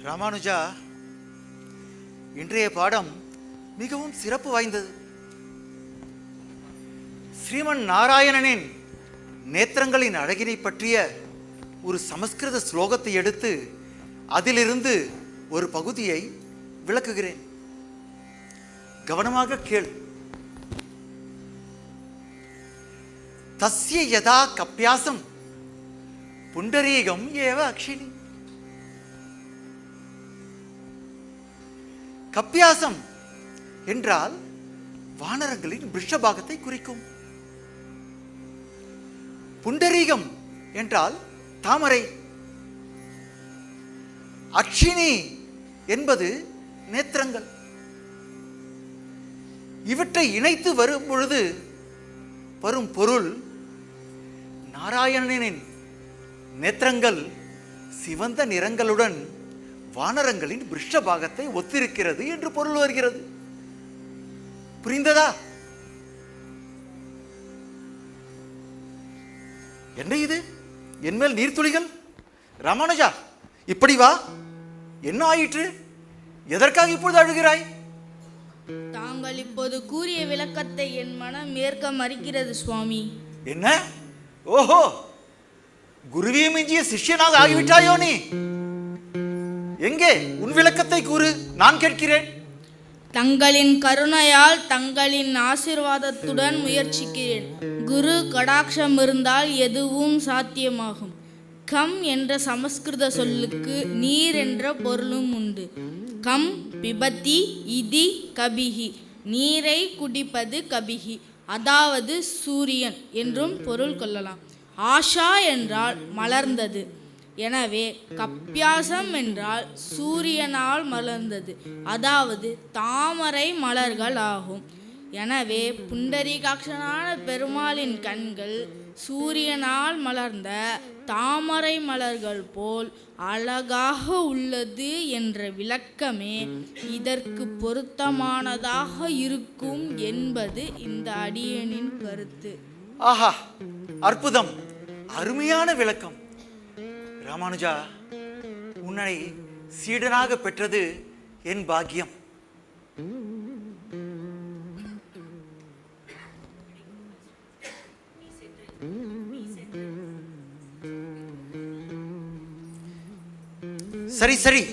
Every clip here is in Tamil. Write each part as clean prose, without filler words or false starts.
ராமானுஜா, இன்றைய பாடம் மிகவும் சிறப்பு வாய்ந்தது. ஸ்ரீமன் நாராயணனின் நேத்திரங்களின் அழகினை பற்றிய ஒரு சமஸ்கிருத ஸ்லோகத்தை எடுத்து அதிலிருந்து ஒரு பகுதியை விளக்குகிறேன். கவனமாக கேள். தஸ்ய யதா கப்யாசம் புண்டரீகம் ஏவ அக்ஷினி. கப்யாசம் என்றால் வானரங்களின் விருஷபாகத்தை குறிக்கும். புண்டரீகம் என்றால் தாமரை. அக்ஷினி என்பது நேத்திரங்கள். இவற்றை இணைத்து வரும் பொழுது வரும் பொருள் நாராயணனின் நேத்திரங்கள் சிவந்த நிறங்களுடன் வானரங்களின் விருஷபாகத்தை ஒத்திருக்கிறது என்று பொருள் வருகிறது. புரிந்ததா? என்ன இது? என்மேல் நீர்த்துளிகள்? ராமானுஜா, இப்படி வா. என்ன ஆயிற்று? எதற்காக இப்பொழுது அழுகிறாய்? தாங்கள் இப்போது கூறிய விளக்கத்தை என் மனம் ஏற்க மறுக்கிறது சுவாமி. என்ன? ஓஹோ, குருவியை மிஞ்சிய சிஷ்யனாக ஆகிவிட்டாயோ நீ? எங்கே உன் விளக்கத்தை கூறு, நான் கேட்கிறேன். தங்களின் கருணையால் தங்களின் ஆசீர்வாதத்துடன் முயற்சிக்கிறேன். குரு கடாட்சம் இருந்தால் எதுவும் சாத்தியமாகும். கம் என்ற சமஸ்கிருத சொல்லுக்கு நீர் என்ற பொருளும் உண்டு. கம் பிபத்தி இதி கபிகி, நீரை குடிப்பது கபிகி, அதாவது சூரியன் என்றும் பொருள் கொள்ளலாம். ஆஷா என்றால் மலர்ந்தது. எனவே கப்யாசம் என்றால் சூரியனால் மலர்ந்தது, அதாவது தாமரை மலர்கள் ஆகும். எனவே புண்டரீகாட்சனான பெருமாளின் கண்கள் சூரியனால் மலர்ந்த தாமரை மலர்கள் போல் அழகாக உள்ளது என்ற விளக்கமே இதற்கு பொருத்தமானதாக இருக்கும் என்பது இந்த அடியனின் கருத்து. ஆஹா, அற்புதம், அருமையான விளக்கம். ராமானுஜா, உன்னை சீடனாக பெற்றது என் பாக்கியம். சரி சரி,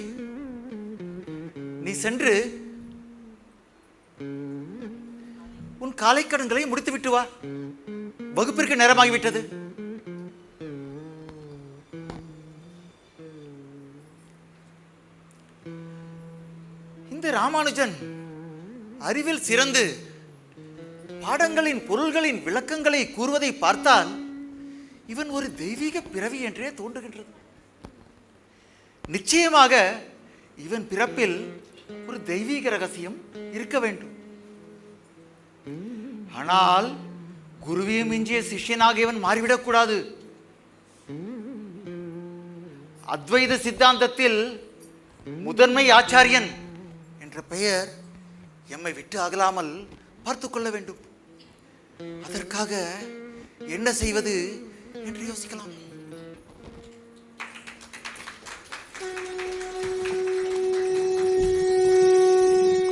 நீ சென்று உன் காலைக்கடன்களை முடித்துவிட்டு வா. வகுப்பிற்கு நேரமாகிவிட்டது. இந்த ராமானுஜன் அறிவில் சிறந்து பாடங்களின் பொருள்களின் விளக்கங்களை கூறுவதை பார்த்தால் இவன் ஒரு தெய்வீக பிறவி என்றே தோன்றுகின்றது. நிச்சயமாக இவன் பிறப்பில் ஒரு தெய்வீக ரகசியம் இருக்க வேண்டும். ஆனால் குருவியை மிஞ்சிய சிஷ்யனாக இவன் மாறிவிடக்கூடாது. அத்வைத சித்தாந்தத்தில் முதன்மை ஆச்சாரியன் என்ற பெயர் எம்மை விட்டு அகலாமல் பார்த்து கொள்ள வேண்டும். அதற்காக என்ன செய்வது என்று யோசிக்கலாம்.